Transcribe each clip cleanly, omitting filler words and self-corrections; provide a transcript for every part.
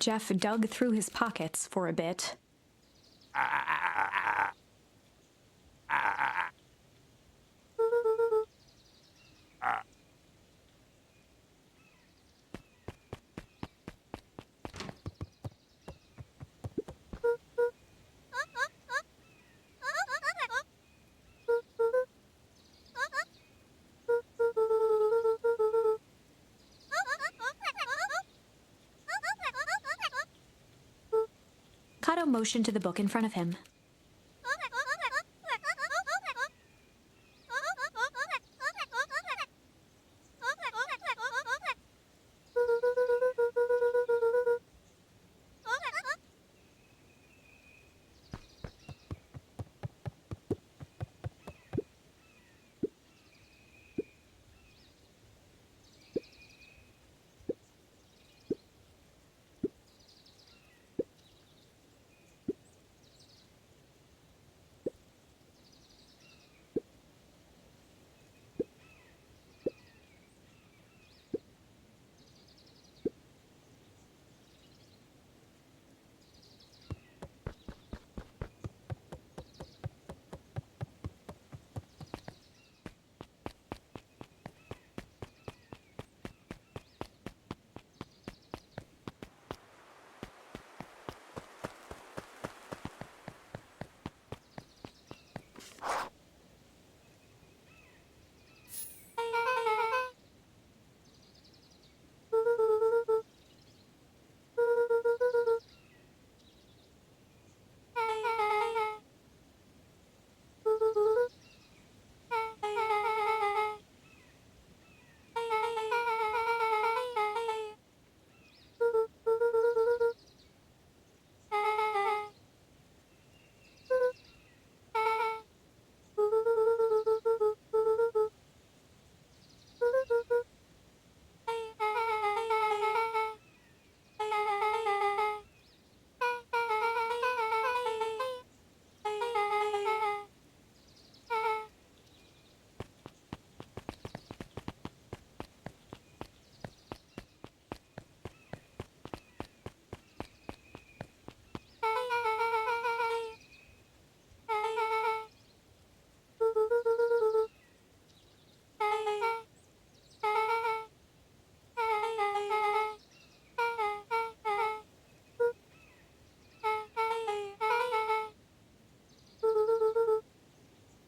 Jeff dug through his pockets for a bit. Kato motioned to the book in front of him.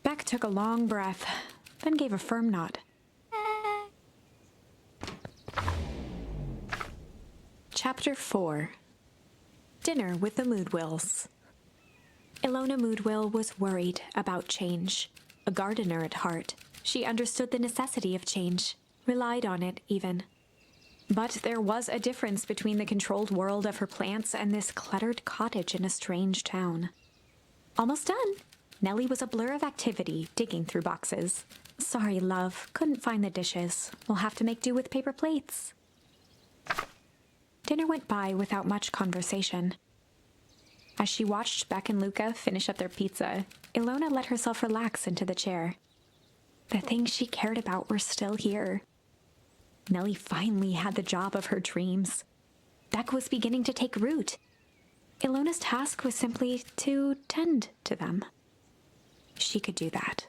Beck took a long breath, then gave a firm nod. Chapter 4. Dinner with the Moodwills. Ilona Moodwill was worried about change. A gardener at heart, she understood the necessity of change, relied on it even. But there was a difference between the controlled world of her plants and this cluttered cottage in a strange town. Almost done. Nellie was a blur of activity, digging through boxes. Sorry, love, couldn't find the dishes. We'll have to make do with paper plates. Dinner went by without much conversation. As she watched Beck and Luca finish up their pizza, Ilona let herself relax into the chair. The things she cared about were still here. Nellie finally had the job of her dreams. Beck was beginning to take root. Ilona's task was simply to tend to them. She could do that.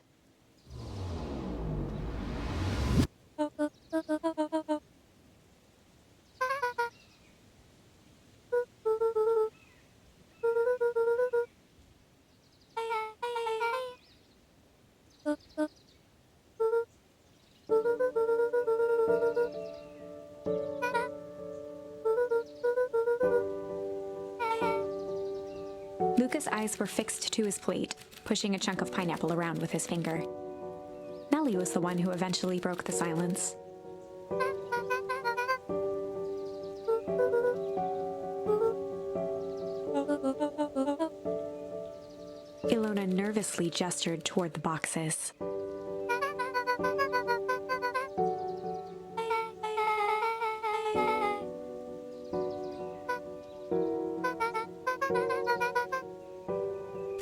Luca's eyes were fixed to his plate, pushing a chunk of pineapple around with his finger. Nellie was the one who eventually broke the silence. Ilona nervously gestured toward the boxes.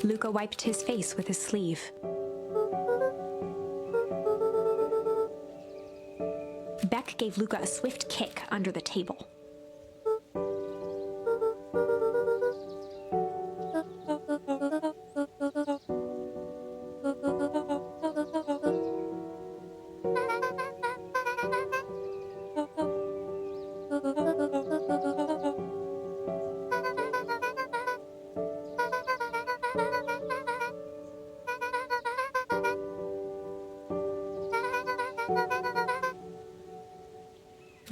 Luca wiped his face with his sleeve. Beck gave Luca a swift kick under the table.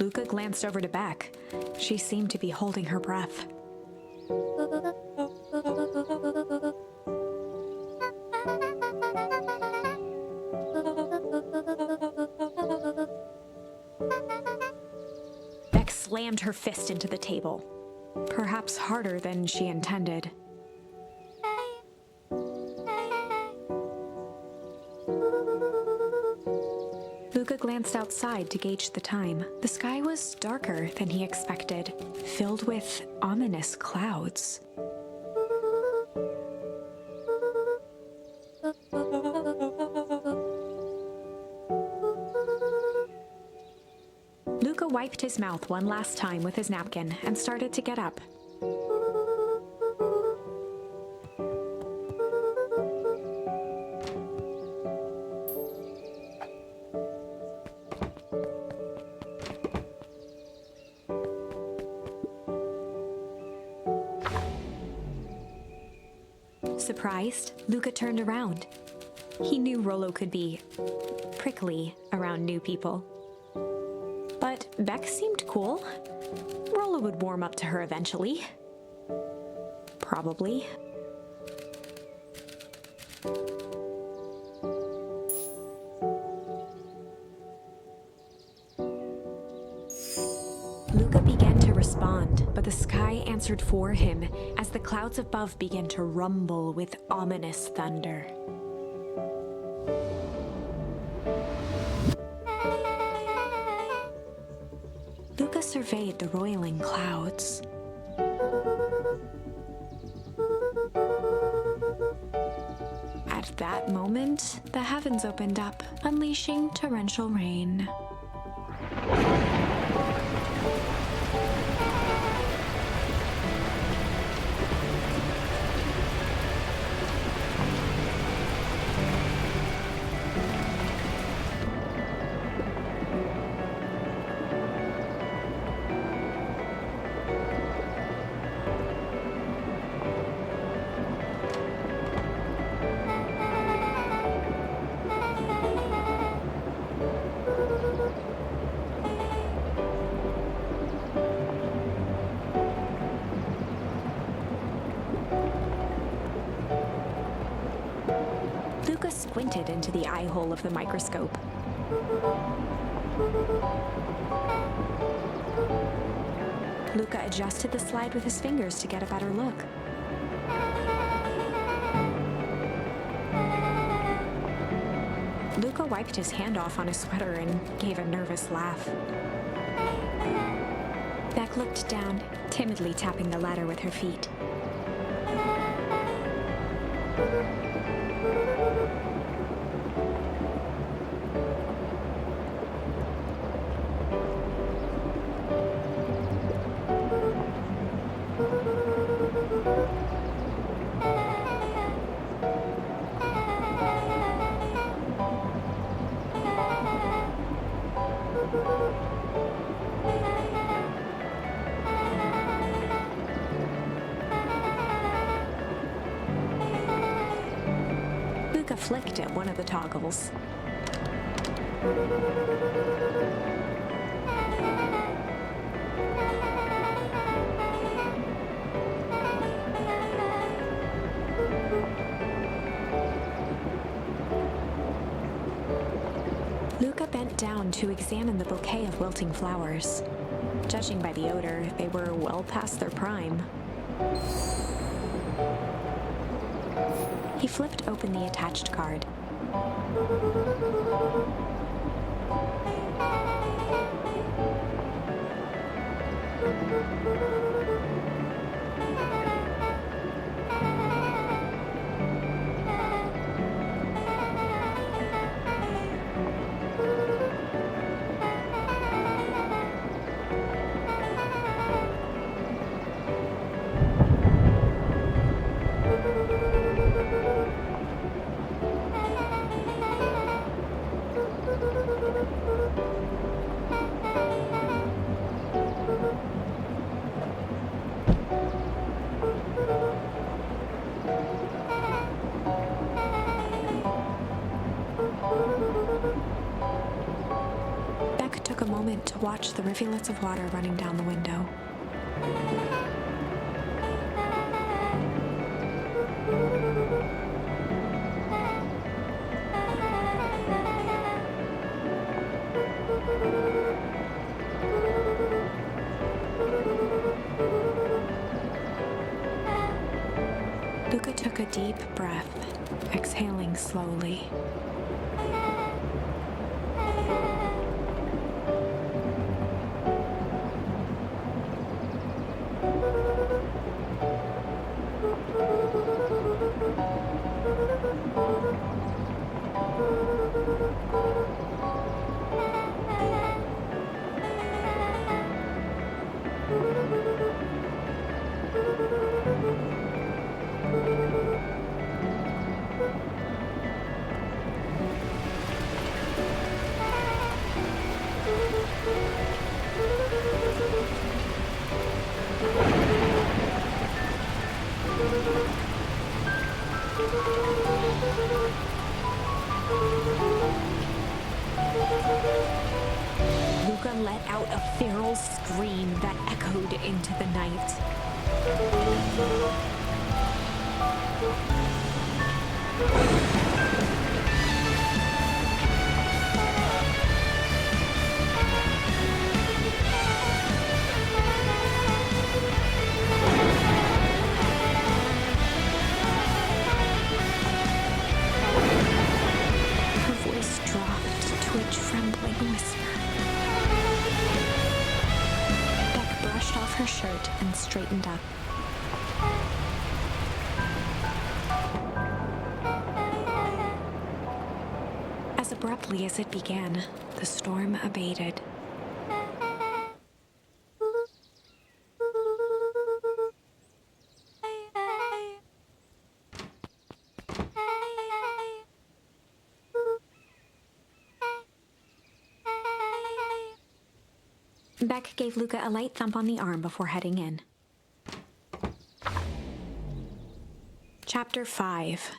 Luca glanced over to Beck. She seemed to be holding her breath. Beck slammed her fist into the table, perhaps harder than she intended. Luca glanced outside to gauge the time. The sky was darker than he expected, filled with ominous clouds. Luca wiped his mouth one last time with his napkin and started to get up. Surprised, Luca turned around. He knew Rollo could be prickly around new people. But Beck seemed cool. Rollo would warm up to her eventually. Probably. Luca began to respond, but the sky answered for him as the clouds above began to rumble with ominous thunder. Luca surveyed the roiling clouds. At that moment, the heavens opened up, unleashing torrential rain. Luca squinted into the eye hole of the microscope. Luca adjusted the slide with his fingers to get a better look. Luca wiped his hand off on his sweater and gave a nervous laugh. Beck looked down, timidly tapping the ladder with her feet. Luca flicked at one of the toggles. Luca bent down to examine the bouquet of wilting flowers. Judging by the odor, they were well past their prime. He flipped open the attached card. to watch the rivulets of water running down the window. Luca took a deep breath, exhaling slowly. Luca let out a feral scream that echoed into the night. Her voice dropped to a trembling whisper. Beck brushed off her shirt and straightened up. As abruptly as it began, the storm abated. Beck gave Luca a light thump on the arm before heading in. Chapter 5.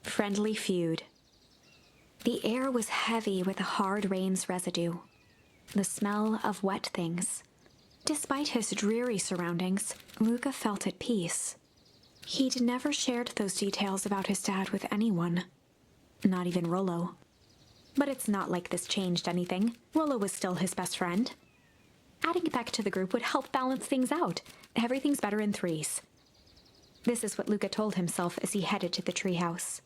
Friendly Feud. The air was heavy with the hard rain's residue, the smell of wet things. Despite his dreary surroundings, Luca felt at peace. He'd never shared those details about his dad with anyone, not even Rollo. But it's not like this changed anything. Rollo was still his best friend. Adding Beck to the group would help balance things out. Everything's better in threes. This is what Luca told himself as he headed to the treehouse.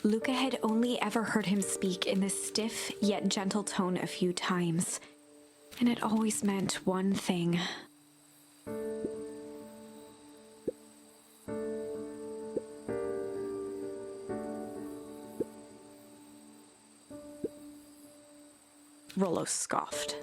Luca had only ever heard him speak in this stiff yet gentle tone a few times, and it always meant one thing. Rollo scoffed.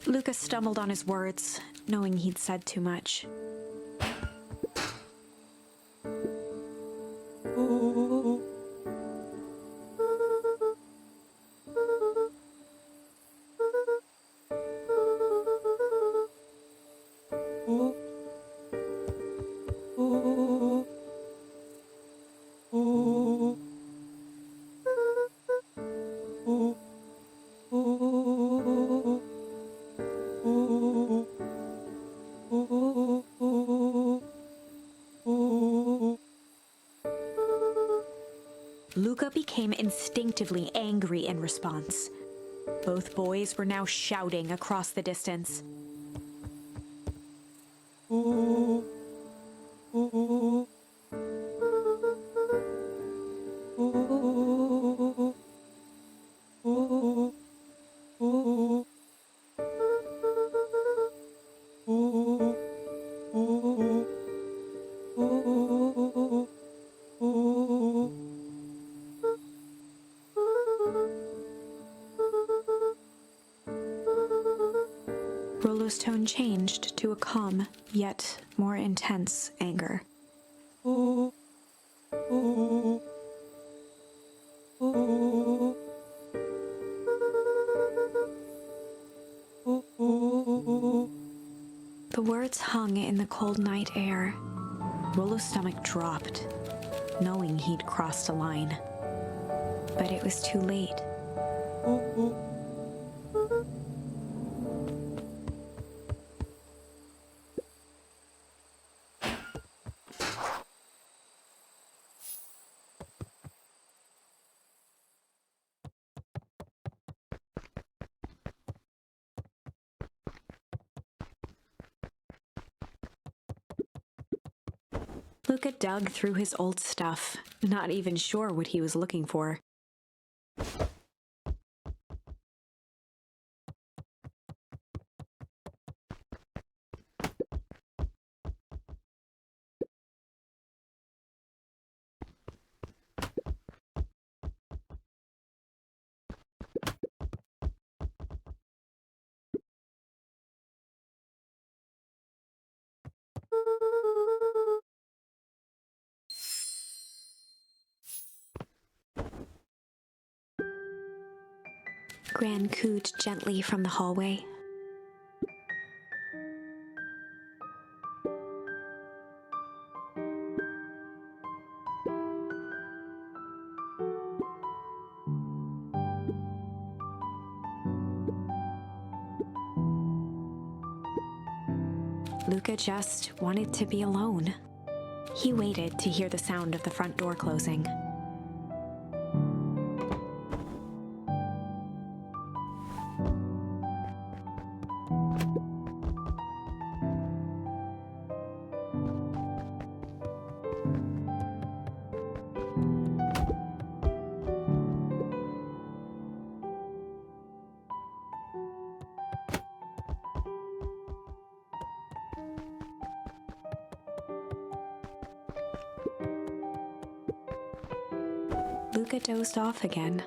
Luca stumbled on his words, knowing he'd said too much. Luca became instinctively angry in response. Both boys were now shouting across the distance. Rollo's tone changed to a calm, yet more intense anger. The words hung in the cold night air. Rollo's stomach dropped, knowing he'd crossed a line. But it was too late. Luca dug through his old stuff, not even sure what he was looking for. Gran cooed gently from the hallway. Luca just wanted to be alone. He waited to hear the sound of the front door closing. Luca dozed off again.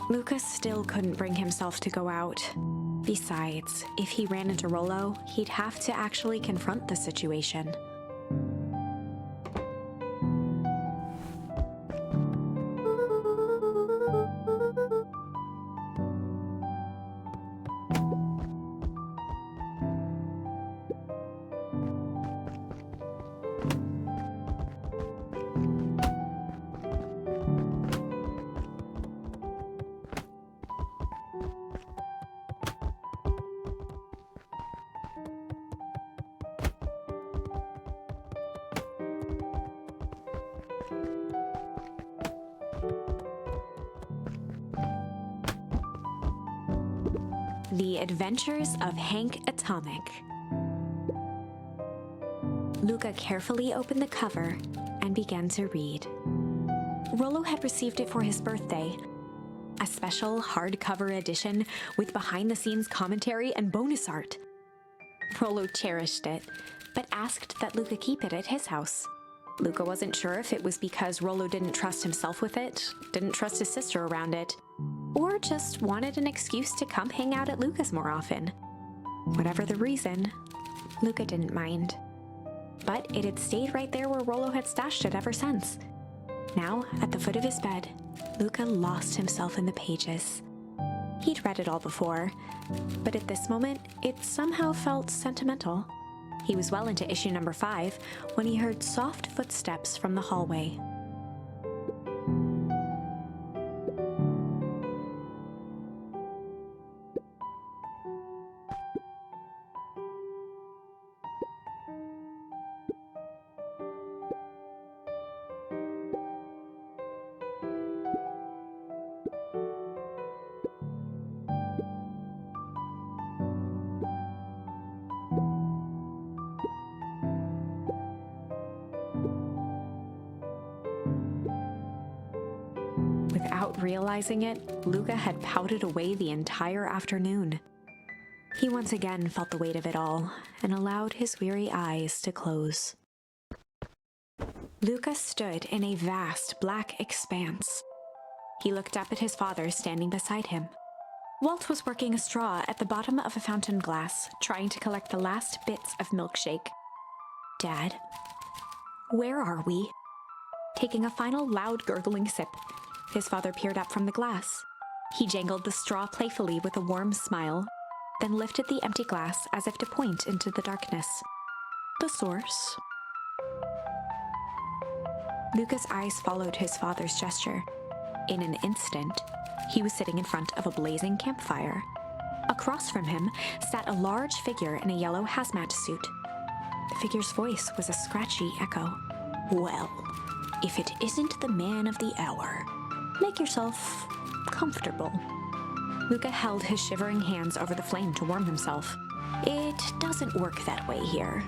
Luca still couldn't bring himself to go out. Besides, if he ran into Rollo, he'd have to actually confront the situation. The Adventures of Hank Atomic. Luca carefully opened the cover and began to read. Rollo had received it for his birthday, a special hardcover edition with behind-the-scenes commentary and bonus art. Rollo cherished it, but asked that Luca keep it at his house. Luca wasn't sure if it was because Rollo didn't trust himself with it, didn't trust his sister around it, or just wanted an excuse to come hang out at Luca's more often. Whatever the reason, Luca didn't mind. But it had stayed right there where Rollo had stashed it ever since. Now, at the foot of his bed, Luca lost himself in the pages. He'd read it all before, but at this moment, it somehow felt sentimental. He was well into issue number 5 when he heard soft footsteps from the hallway. Without realizing it, Luca had pouted away the entire afternoon. He once again felt the weight of it all and allowed his weary eyes to close. Luca stood in a vast black expanse. He looked up at his father standing beside him. Walt was working a straw at the bottom of a fountain glass, trying to collect the last bits of milkshake. "Dad, where are we?" Taking a final loud gurgling sip, his father peered up from the glass. He jangled the straw playfully with a warm smile, then lifted the empty glass as if to point into the darkness. "The source." Luca's eyes followed his father's gesture. In an instant, he was sitting in front of a blazing campfire. Across from him sat a large figure in a yellow hazmat suit. The figure's voice was a scratchy echo. "Well, if it isn't the man of the hour. Make yourself comfortable." Luca held his shivering hands over the flame to warm himself. "It doesn't work that way here."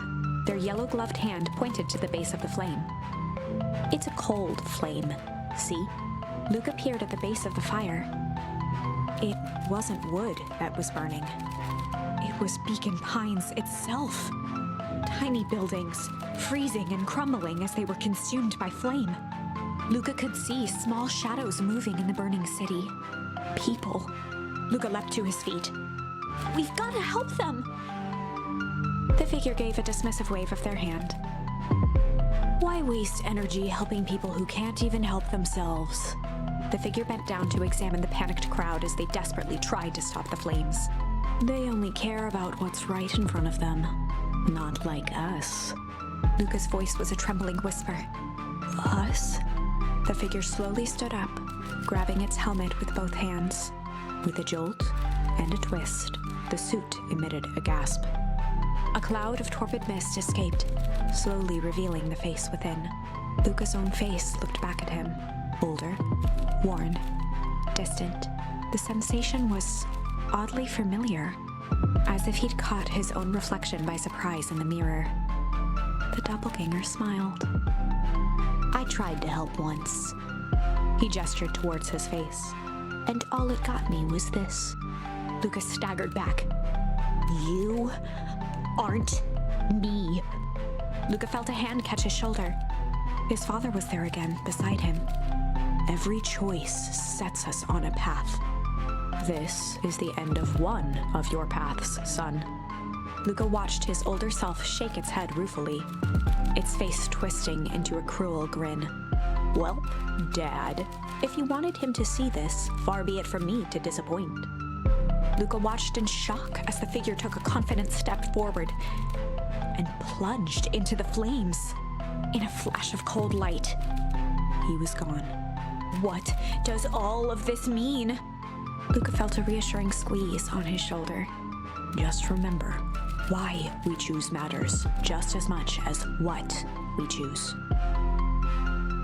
Their yellow-gloved hand pointed to the base of the flame. "It's a cold flame, see?" Luca peered at the base of the fire. It wasn't wood that was burning. It was Beacon Pines itself. Tiny buildings, freezing and crumbling as they were consumed by flame. Luca could see small shadows moving in the burning city. People. Luca leapt to his feet. "We've got to help them!" The figure gave a dismissive wave of their hand. "Why waste energy helping people who can't even help themselves?" The figure bent down to examine the panicked crowd as they desperately tried to stop the flames. "They only care about what's right in front of them. Not like us." Luca's voice was a trembling whisper. "Us?" The figure slowly stood up, grabbing its helmet with both hands. With a jolt and a twist, the suit emitted a gasp. A cloud of torpid mist escaped, slowly revealing the face within. Luca's own face looked back at him, older, worn, distant. The sensation was oddly familiar, as if he'd caught his own reflection by surprise in the mirror. The doppelganger smiled. "I tried to help once." He gestured towards his face. "And all it got me was this." Luca staggered back. "You aren't me." Luca felt a hand catch his shoulder. His father was there again, beside him. Every choice sets us on a path. This is the end of one of your paths, son. Luca watched his older self shake its head ruefully, its face twisting into a cruel grin. Welp, Dad, if you wanted him to see this, far be it from me to disappoint. Luca watched in shock as the figure took a confident step forward and plunged into the flames. In a flash of cold light, he was gone. What does all of this mean? Luca felt a reassuring squeeze on his shoulder. Just remember, why we choose matters just as much as what we choose.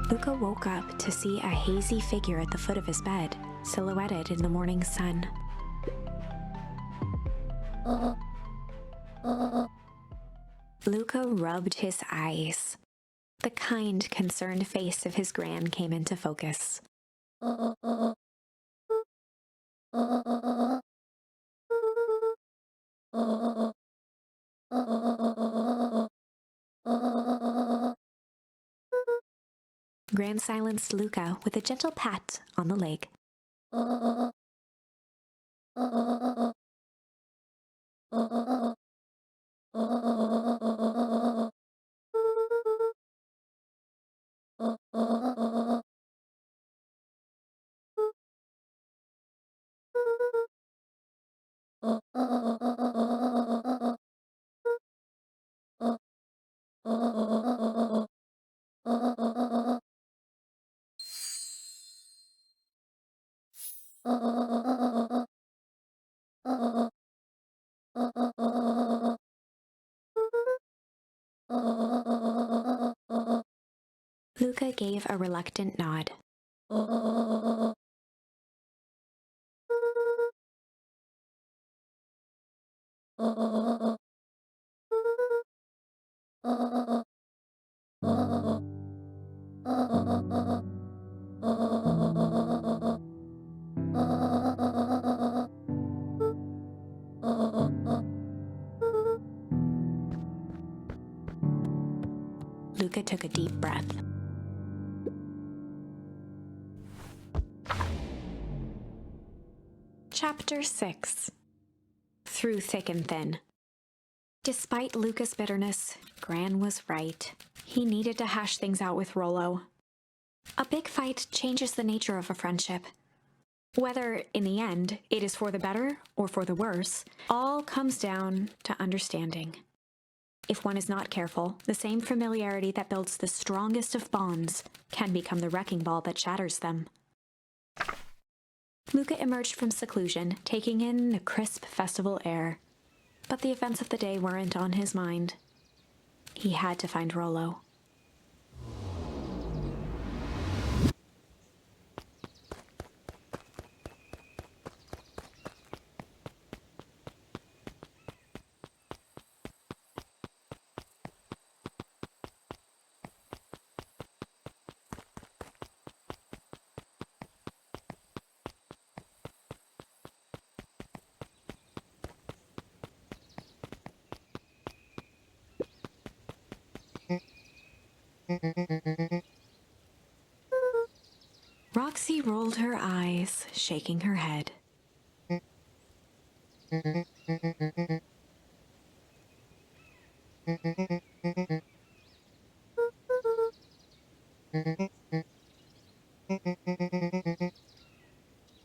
Luca woke up to see a hazy figure at the foot of his bed, silhouetted in the morning sun. Luca rubbed his eyes. The kind, concerned face of his gran came into focus. Gran silenced Luca with a gentle pat on the leg. Luca gave a reluctant nod. Luca took a deep breath. Chapter 6. Through Thick and Thin. Despite Luca's bitterness, Gran was right. He needed to hash things out with Rollo. A big fight changes the nature of a friendship. Whether, in the end, it is for the better or for the worse, all comes down to understanding. If one is not careful, the same familiarity that builds the strongest of bonds can become the wrecking ball that shatters them. Luca emerged from seclusion, taking in the crisp festival air. But the events of the day weren't on his mind. He had to find Rollo. Roxy rolled her eyes, shaking her head.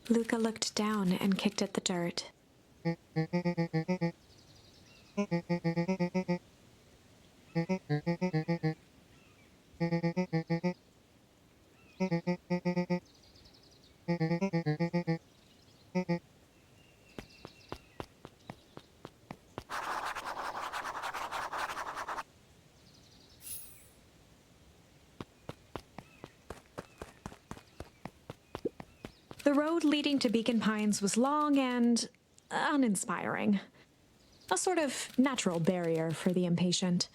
Luca looked down and kicked at the dirt. The road leading to Beacon Pines was long and uninspiring. A sort of natural barrier for the impatient.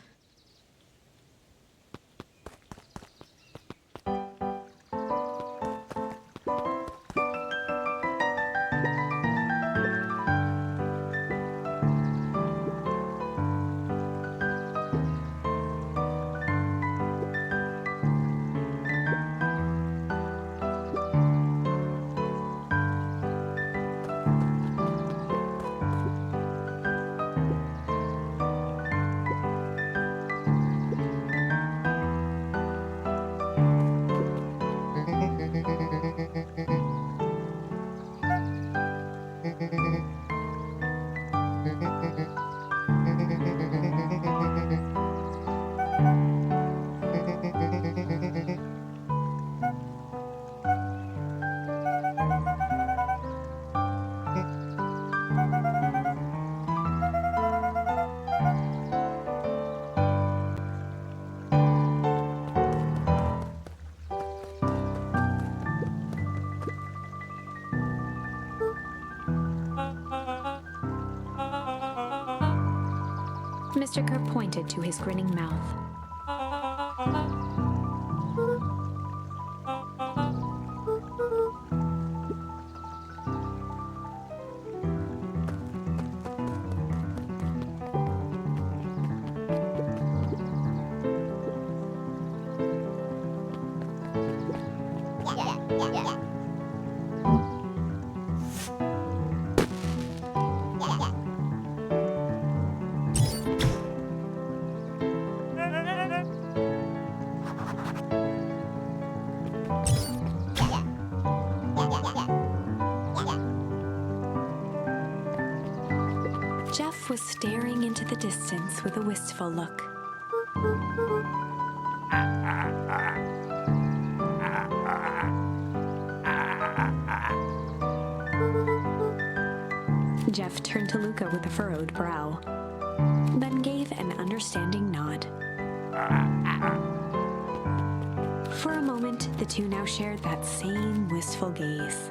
Mr. Kerr pointed to his grinning mouth. Jeff was staring into the distance with a wistful look. Jeff turned to Luca with a furrowed brow, then gave an understanding nod. For a moment, the two now shared that same wistful gaze.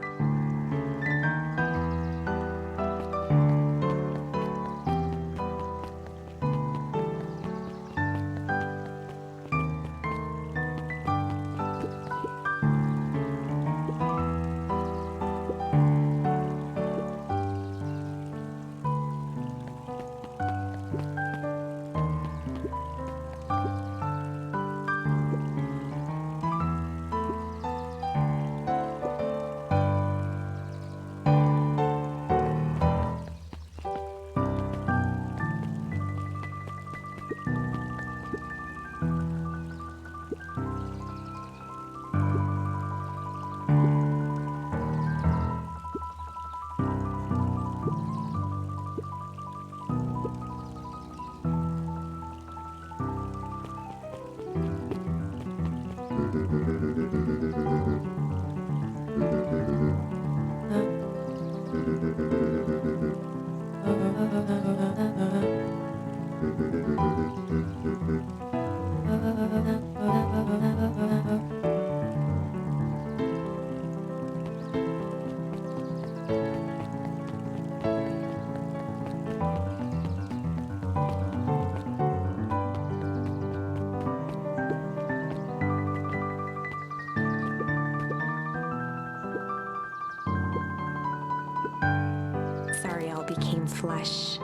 Sariel became flesh.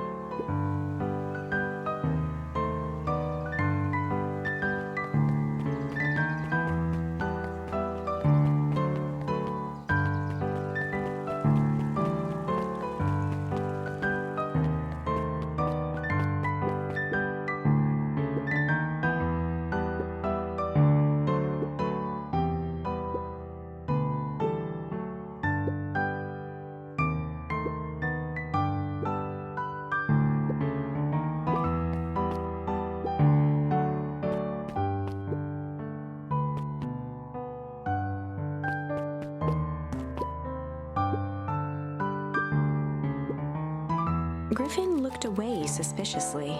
Griffin looked away suspiciously.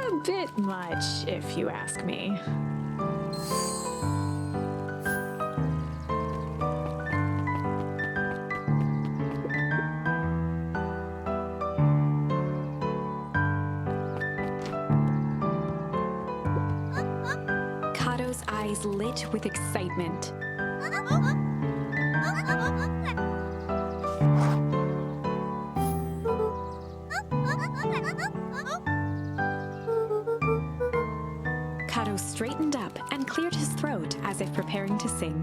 A bit much, if you ask me. Kato's eyes lit with excitement. as if preparing to sing.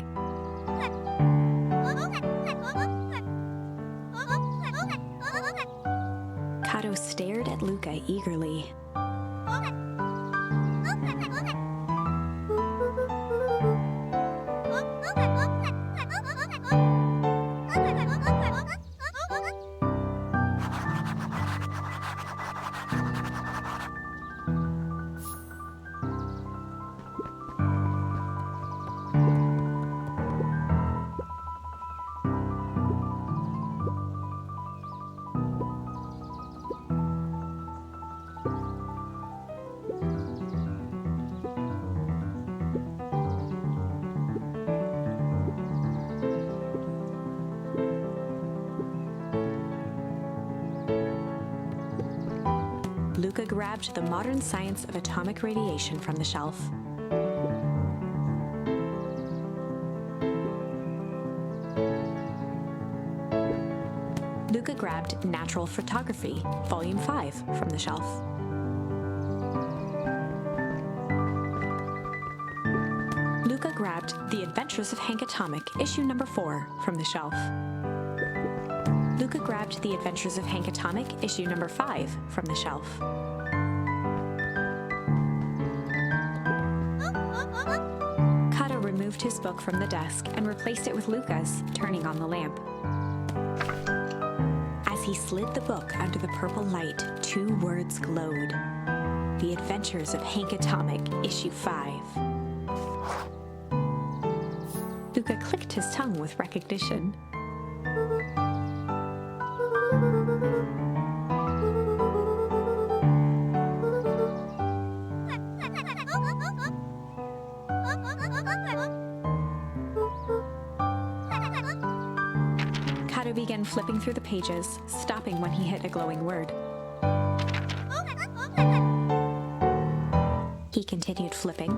Kato stared at Luca eagerly. Luca grabbed The Modern Science of Atomic Radiation from the shelf. Luca grabbed Natural Photography, Volume 5, from the shelf. Luca grabbed The Adventures of Hank Atomic, Issue Number 4, from the shelf. Luca grabbed The Adventures of Hank Atomic, Issue Number 5, from the shelf. Kato removed his book from the desk and replaced it with Luca's, turning on the lamp. As he slid the book under the purple light, 2 words glowed. The Adventures of Hank Atomic, Issue 5. Luca clicked his tongue with recognition. Kato began flipping through the pages, stopping when he hit a glowing word. He continued flipping.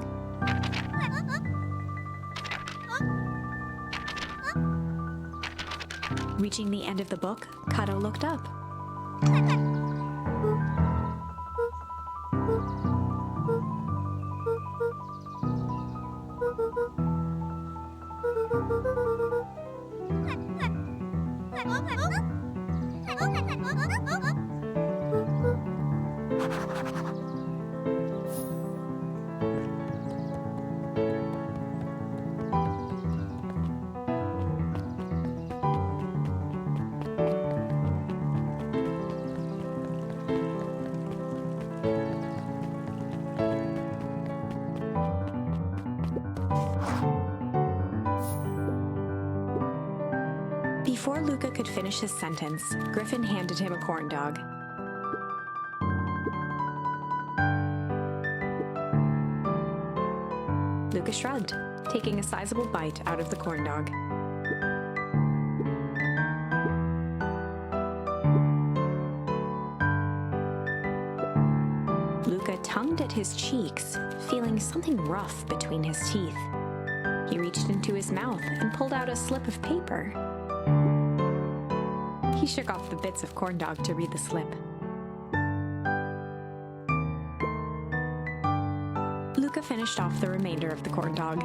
Reaching the end of the book, Kato looked up. Before Luca could finish his sentence, Griffin handed him a corn dog. Luca shrugged, taking a sizable bite out of the corn dog. Luca tongued at his cheeks, feeling something rough between his teeth. He reached into his mouth and pulled out a slip of paper. He shook off the bits of corn dog to read the slip. Luca finished off the remainder of the corn dog.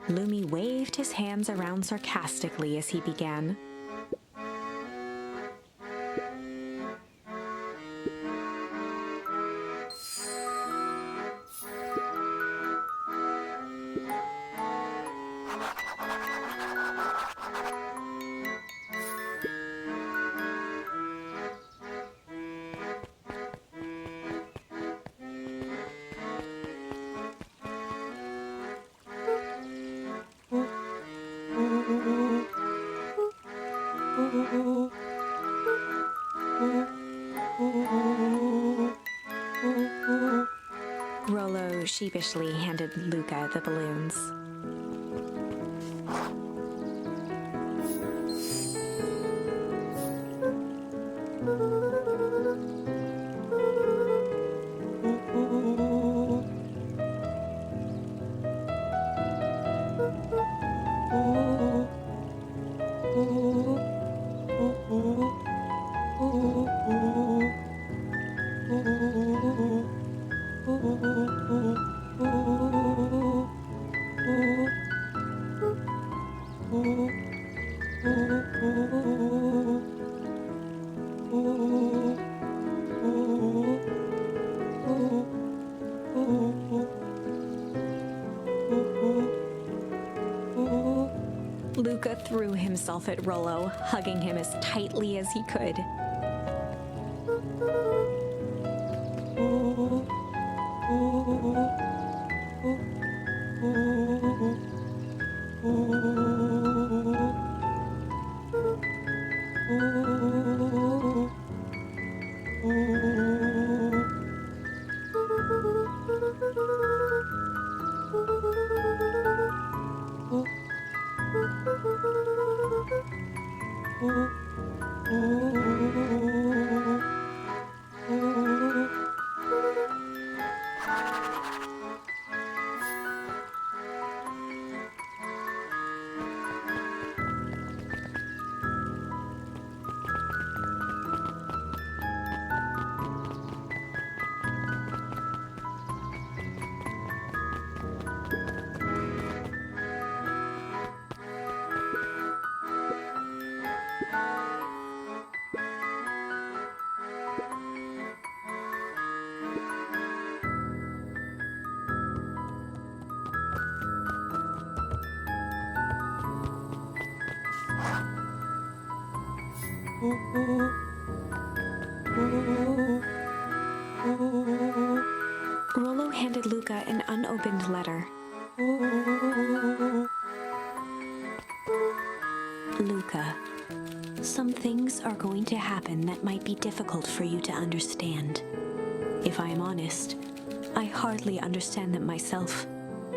Lumi waved his hands around sarcastically as he began. sheepishly handed Luca the balloons. Luca threw himself at Rollo, hugging him as tightly as he could. Rollo handed Luca an unopened letter. Luca, some things are going to happen that might be difficult for you to understand. If I am honest, I hardly understand them myself.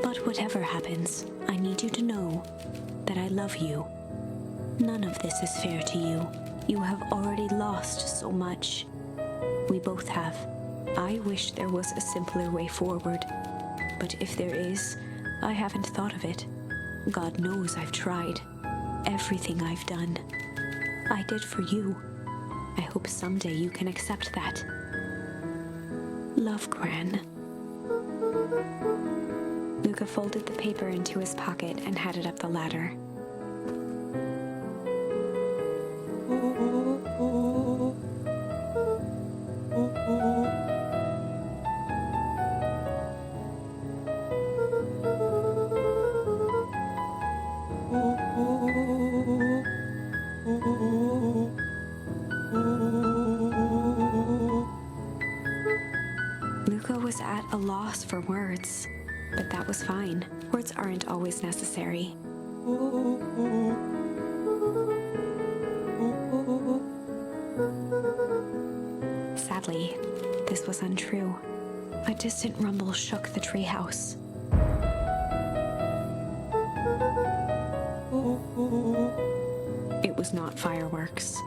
But whatever happens, I need you to know that I love you. None of this is fair to you. You have already lost so much. We both have. I wish there was a simpler way forward. But if there is, I haven't thought of it. God knows I've tried. Everything I've done, I did for you. I hope someday you can accept that. Love, Gran. Luca folded the paper into his pocket and headed up the ladder. Luca was at a loss for words, but that was fine. Words aren't always necessary. Sadly, this was untrue. A distant rumble shook the treehouse. It was not fireworks.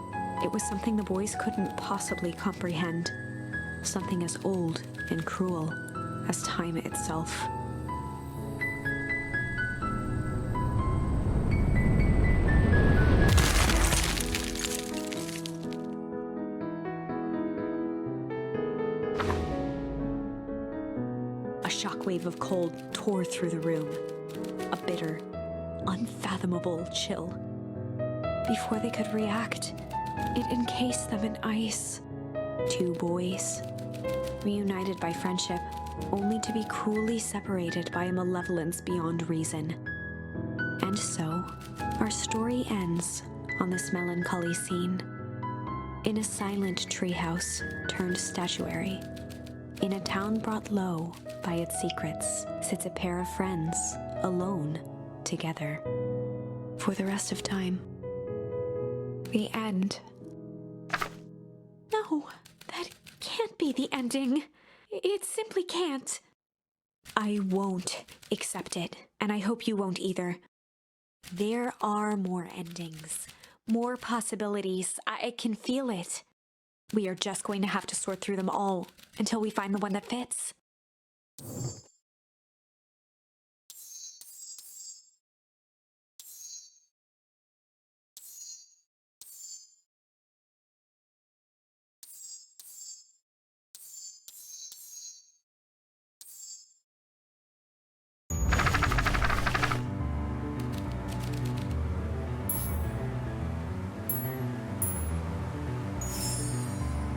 It was something the boys couldn't possibly comprehend. Something as old and cruel as time itself. A shockwave of cold tore through the room. A bitter, unfathomable chill. Before they could react, it encased them in ice. Two boys, reunited by friendship, only to be cruelly separated by a malevolence beyond reason. And so, our story ends on this melancholy scene. In a silent treehouse turned statuary, in a town brought low by its secrets, sits a pair of friends, alone, together, for the rest of time. The end. No, that can't be the ending. It simply can't. I won't accept it, and I hope you won't either. There are more endings, more possibilities. I can feel it. We are just going to have to sort through them all until we find the one that fits.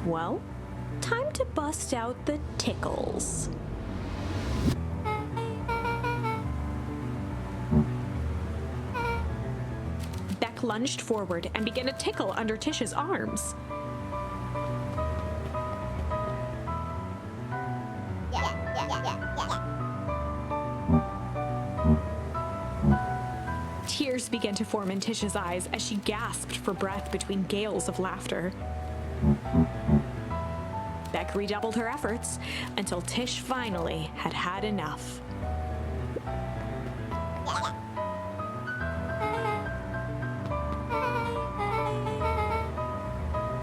Well, time to bust out the tickles. Beck lunged forward and began to tickle under Tish's arms. Tears began to form in Tish's eyes as she gasped for breath between gales of laughter. Beck redoubled her efforts until Tish finally had had enough.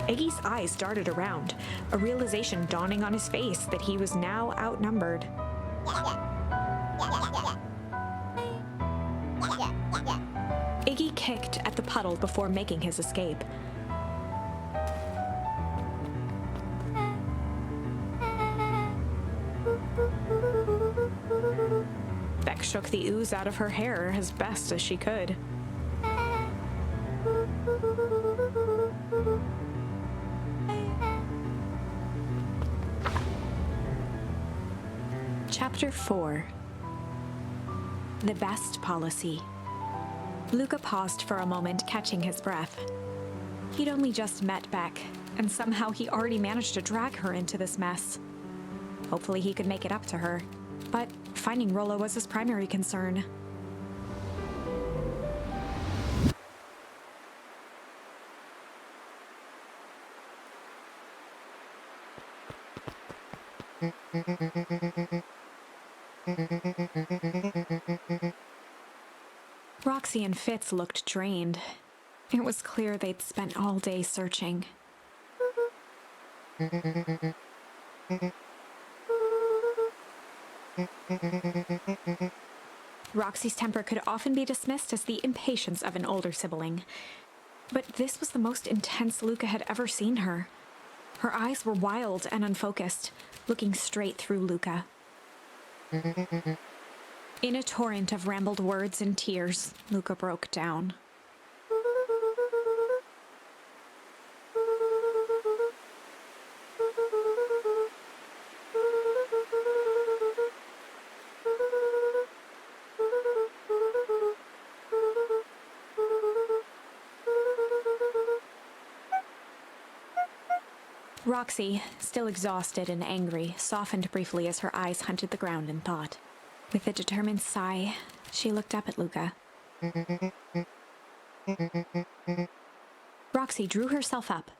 Iggy's eyes darted around, a realization dawning on his face that he was now outnumbered. Iggy kicked at the puddle before making his escape. Beck shook the ooze out of her hair as best as she could. Chapter 4. The Best Policy. Luca paused for a moment, catching his breath. He'd only just met Beck, and somehow he already managed to drag her into this mess. Hopefully he could make it up to her, but finding Rollo was his primary concern. Roxy and Fitz looked drained. It was clear they'd spent all day searching. Roxy's temper could often be dismissed as the impatience of an older sibling, but this was the most intense Luca had ever seen her. Her eyes were wild and unfocused, looking straight through Luca. In a torrent of rambled words and tears, Luca broke down. Roxy, still exhausted and angry, softened briefly as her eyes hunted the ground in thought. With a determined sigh, she looked up at Luca. Roxy drew herself up.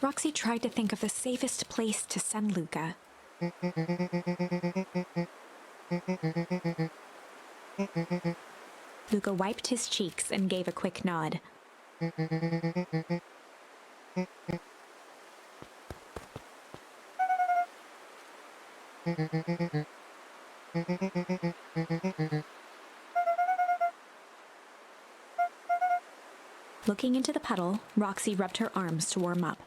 Roxy tried to think of the safest place to send Luca. Luca wiped his cheeks and gave a quick nod. Looking into the puddle, Roxy rubbed her arms to warm up.